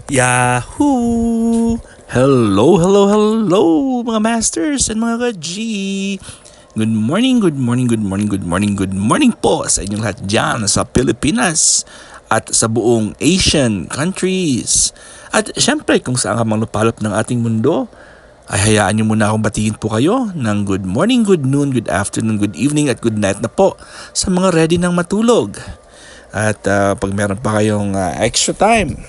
Yahoo! Hello, hello, hello mga masters and mga ka-G! Good morning, good morning, good morning, good morning, good morning po sa inyong lahat dyan sa Pilipinas at sa buong Asian countries. At syempre kung saan ka mang lupalop ng ating mundo, ay hayaan nyo muna akong batiin po kayo ng good morning, good noon, good afternoon, good evening at good night na po sa mga ready ng matulog. At pag meron pa kayong extra time,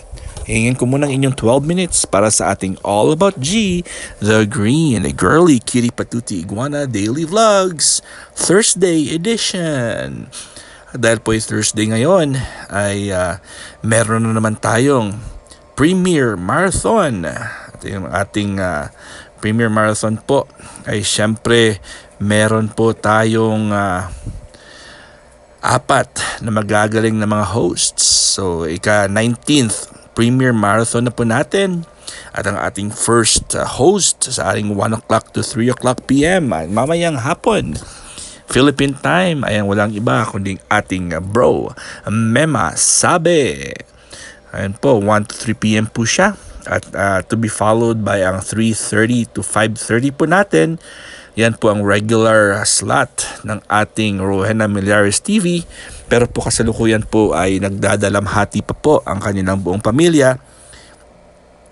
hingin ko muna ng inyong 12 minutes para sa ating All About G, the Green, Girly, Kitty Patuti Iguana Daily Vlogs, Thursday edition. Dahil po yung Thursday ngayon ay meron na naman tayong Premier Marathon. At yung ating Premier Marathon po ay syempre meron po tayong apat na magagaling na mga hosts. So ika-19th Premier Marathon na po natin. At ang ating first host sa ating 1 o'clock to 3 o'clock p.m. mamayang hapon Philippine time ay walang iba kundi ating bro Mema Sabe. Ayan po, 1 to 3 p.m. po siya. At to be followed by ang 3:30 to 5:30 po natin. Yan po ang regular slot ng ating Rowena Millares TV. Pero po kasalukuyan po ay nagdadalamhati pa po ang kanilang buong pamilya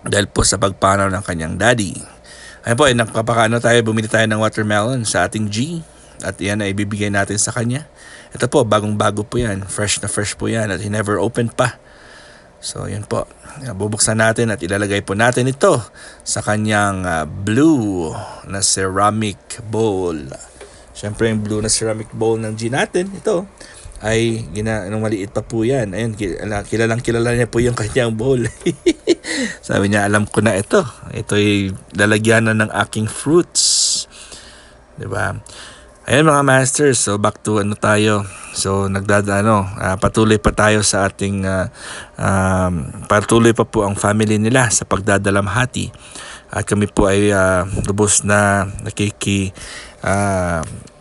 dahil po sa pagpanaw ng kanyang daddy. Ayun po, ay nagpapakaano tayo, bumili tayo ng watermelon sa ating G at yan ay ibibigay natin sa kanya. Ito po, bagong-bago po yan, fresh na fresh po yan at he never opened pa. So yun po, bubuksan natin at ilalagay po natin ito sa kanyang blue na ceramic bowl. Siyempre yung blue na ceramic bowl ng G natin, ito ay nung maliit pa po yan. Ayun, kilala niya po yung kanyang bowl. Sabi niya, alam ko na ito. Ito ay lalagyanan ng aking fruits. Diba? Ayun mga masters, so back to tayo. So patuloy pa tayo sa ating patuloy pa po ang family nila sa pagdadalamhati. At kami po ay lubos na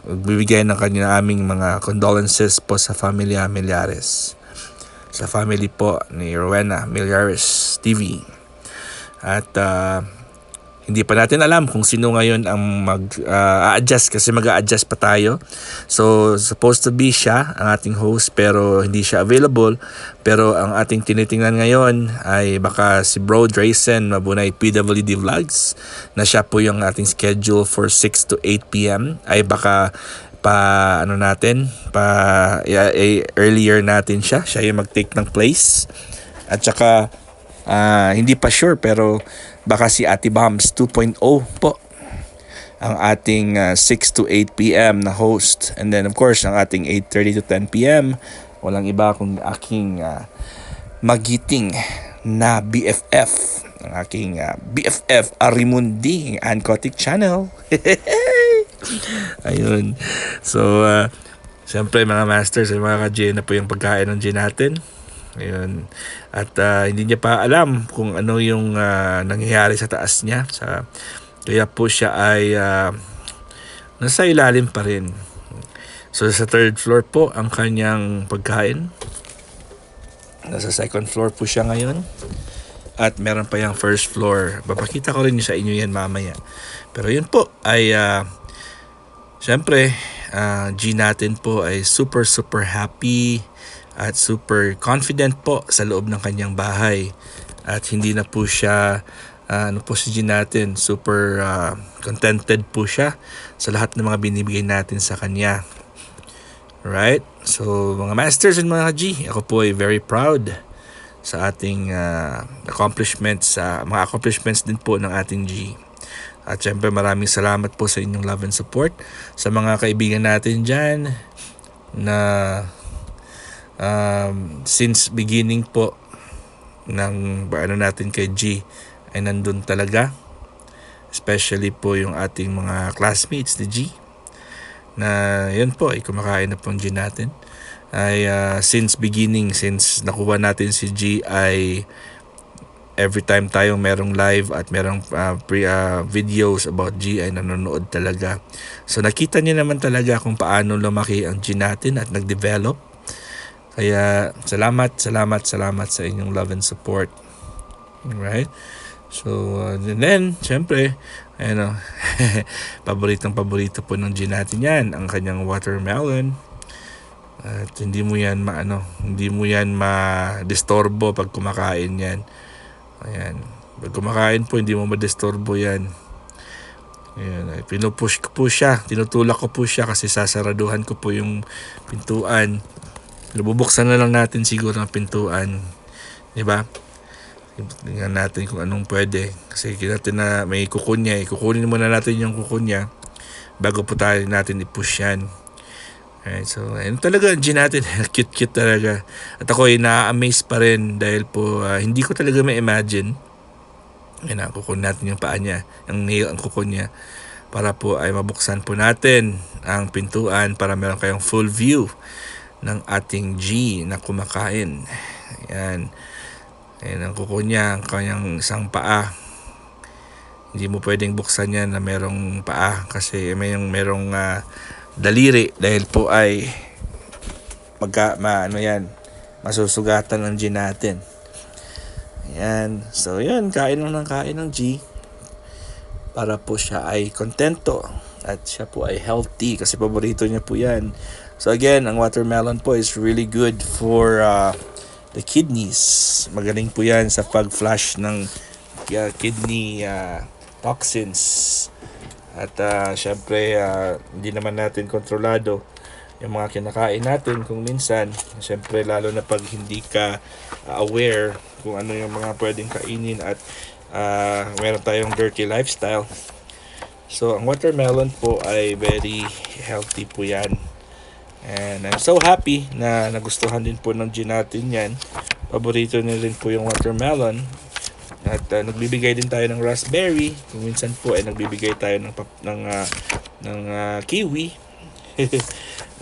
bibigay ng aming mga condolences po sa familia Millares. Sa family po ni Rowena Millares TV. At hindi pa natin alam kung sino ngayon ang mag-adjust kasi mag-a-adjust pa tayo. So supposed to be siya ang ating host pero hindi siya available. Pero ang ating tinitingnan ngayon ay baka si Bro Drayson Mabunay PWD Vlogs na siya po yung ating schedule for 6 to 8 p.m. ay baka earlier natin siya yung mag-take ng place. At saka hindi pa sure pero baka si Ate Bombs 2.0 po ang ating 6 to 8 p.m. na host. And then of course ang ating 8:30 to 10 p.m. walang iba kung aking magiting na BFF, ang aking BFF Arimundi Ancotic Channel. Ayun. So siyempre mga masters ay mga ka-J na po yung pagkain ng J natin. Ayun. At hindi niya pa alam kung ano yung nangyayari sa taas niya. Kaya po siya ay nasa ilalim pa rin. So sa third floor po ang kanyang pagkain. Nasa second floor po siya ngayon. At meron pa yung first floor. Papakita ko rin sa inyo yan mamaya. Pero yun po ay syempre G natin po ay super happy at super confident po sa loob ng kanyang bahay. At hindi na po siya si G natin, super contented po siya sa lahat ng mga binibigay natin sa kanya. Right? So mga masters and mga G, ako po ay very proud sa ating accomplishments, mga accomplishments din po ng ating G. At syempre maraming salamat po sa inyong love and support sa mga kaibigan natin dyan na since beginning po ng natin kay G ay nandun talaga, especially po yung ating mga classmates ni G na yun po ay kumakain na po ang G natin ay since nakuha natin si G ay every time tayong merong live at merong videos about G ay nanonood talaga. So nakita niyo naman talaga kung paano lumaki ang G natin at nag-develop. Kaya salamat sa inyong love and support. Right? So, and then, syempre, ano, paborito po ng G natin yan, ang kanyang watermelon. At hindi mo yan ma-disturbo pag kumakain yan. Ayan. Pag kumakain po, hindi mo ma-disturbo yan. Ayan, ay pinupush ko po siya, tinutulak ko po siya kasi sasaraduhan ko po yung pintuan. Bubuksan na lang natin siguro ang pintuan. Di ba? Tingnan natin kung anong pwede. Kasi natin na may kuko niya. Kukunin muna natin yung kuko niya bago po natin i-push yan. Alright, so ayun talaga ang G natin. Cute talaga. At ako ay na-amaze pa rin dahil po hindi ko talaga ma-imagine. Ayun na, kukunin natin yung paa niya, ang kuko niya, para po ay mabuksan po natin ang pintuan para meron kayong full view ng ating G na kumakain. Ayan. Ayan ang kuko niya, ang kanyang isang paa. Hindi mo pwedeng buksan yan na merong paa kasi merong daliri dahil po ay masusugatan ang G natin. Ayan. So yan, kain ng G para po siya ay kontento at siya po ay healthy kasi paborito niya po yan. So again, ang watermelon po is really good for the kidneys. Magaling po yan sa pag-flush ng kidney toxins. At syempre, hindi naman natin kontrolado yung mga kinakain natin kung minsan. Syempre, lalo na pag hindi ka aware kung ano yung mga pwedeng kainin at meron tayong dirty lifestyle. So, ang watermelon po ay very healthy po yan. And I'm so happy na nagustuhan din po ng G natin yan. Paborito niya rin po yung watermelon. At nagbibigay din tayo ng raspberry. Kung minsan po ay nagbibigay tayo ng kiwi.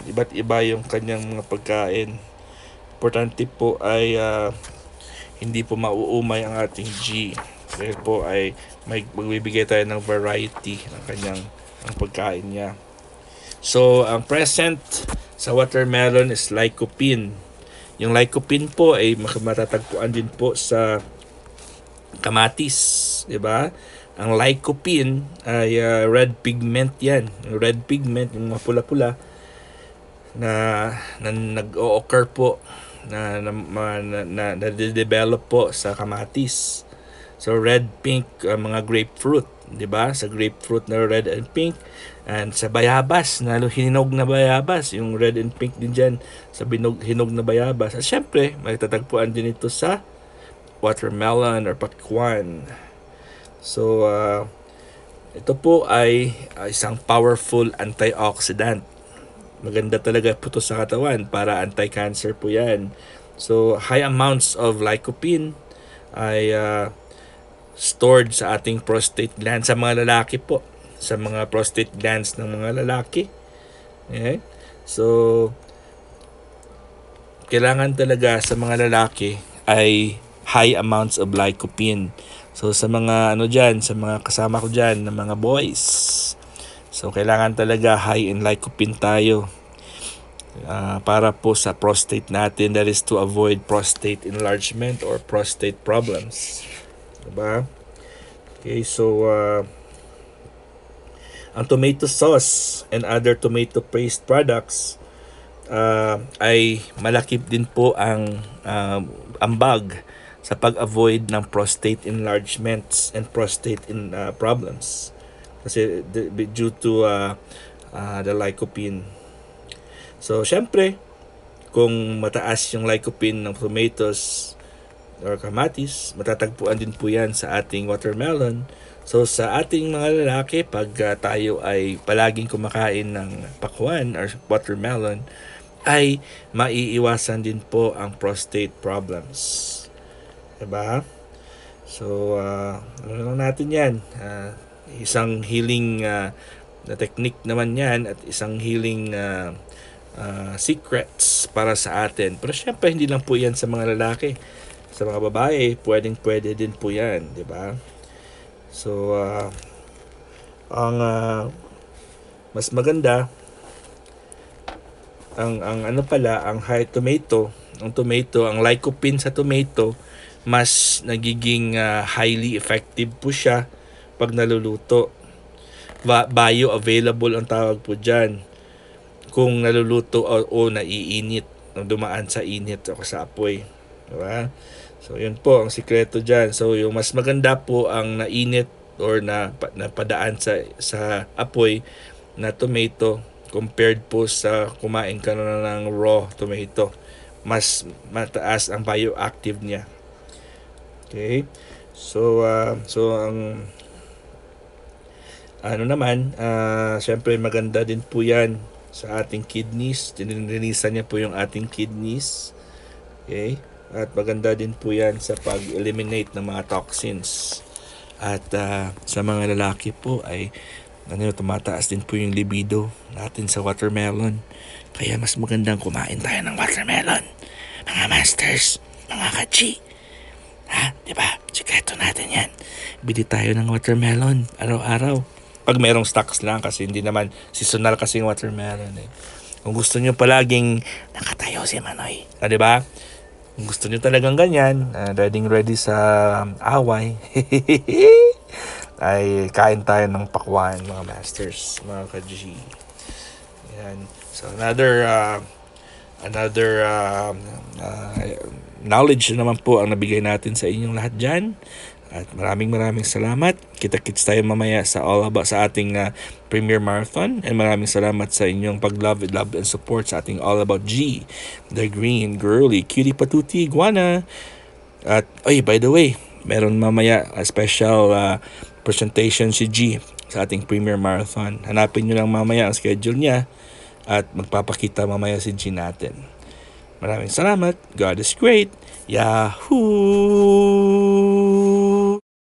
Iba't iba yung kanyang mga pagkain. Importante po ay hindi po mauumay ang ating G. Dahil po ay magbibigay tayo ng variety ng kanyang pagkain niya. So, ang present sa watermelon is lycopene. Yung lycopene po ay matatagpuan din po sa kamatis, 'di ba? Ang lycopene ay red pigment 'yan. Yung red pigment, yung mga pula-pula na nag-o-occur po na develop po sa kamatis. So red, pink, mga grapefruit, 'di ba? Sa grapefruit na red and pink, and sa bayabas, hinog na bayabas, yung red and pink din diyan sa hinog na bayabas. At syempre, may tatagpuan din ito sa watermelon or pakwan. So, ito po ay isang powerful antioxidant. Maganda talaga po ito sa katawan para anti-cancer po yan. So, high amounts of lycopene ay stored sa ating prostate gland sa mga lalaki po. Sa mga prostate glands ng mga lalaki. Okay? So, kailangan talaga sa mga lalaki ay high amounts of lycopene. So sa mga sa mga kasama ko diyan ng mga boys. So kailangan talaga high in lycopene tayo. Para po sa prostate natin, that is to avoid prostate enlargement or prostate problems. Diba? Okay, so ang tomato sauce and other tomato paste products ay malaki din po ang ambag sa pag-avoid ng prostate enlargements and prostate problems kasi due to the lycopene. So syempre, kung mataas yung lycopene ng tomatoes or kamatis, matatagpuan din po yan sa ating watermelon. So sa ating mga lalaki, pag tayo ay palaging kumakain ng pakwan or watermelon, ay maiiwasan din po ang prostate problems. Diba? So, ano lang natin yan. Isang healing na technique naman yan at isang healing secrets para sa atin. Pero syempre, hindi lang po yan sa mga lalaki. Sa mga babae, pwede din po yan. Diba? So, ang mas maganda, ang high tomato, ang lycopene sa tomato mas nagiging highly effective po siya pag naluluto. Bioavailable ang tawag po dyan. Kung naluluto o naiinit, dumaan sa init o sa apoy. Diba? So, yun po ang sikreto dyan. So, yung mas maganda po ang nainit or napadaan sa apoy na tomato compared po sa kumain ka na ng raw tomato. Mas mataas ang bioactive niya. Okay? So, ang ano naman, syempre maganda din po yan sa ating kidneys. Dinilinisan niya po yung ating kidneys. Okay? At maganda din po yan sa pag-eliminate ng mga toxins. At sa mga lalaki po ay tumataas din po yung libido natin sa watermelon. Kaya mas magandang kumain tayo ng watermelon. Mga masters, mga kachi. Ha? Diba? Sikreto natin yan. Bili tayo ng watermelon araw-araw. Pag merong stocks lang kasi hindi naman seasonal kasi yung watermelon eh. Kung gusto nyo palaging nakatayo si Manoy. Diba? Kung gusto nyo talagang ganyan, ready sa away, ay kain tayo ng pakwan, mga masters, mga ka-G. Yan. So another knowledge naman po ang nabigay natin sa inyong lahat dyan. At maraming salamat. Kita-kits tayo mamaya sa All About sa ating Premier Marathon. And maraming salamat sa inyong love and support sa ating All About G, the green, girly, cutie patuti, iguana. At, by the way, meron mamaya a special presentation si G sa ating Premier Marathon. Hanapin nyo lang mamaya ang schedule niya at magpapakita mamaya si G natin. Maraming salamat. God is great. Yahoo!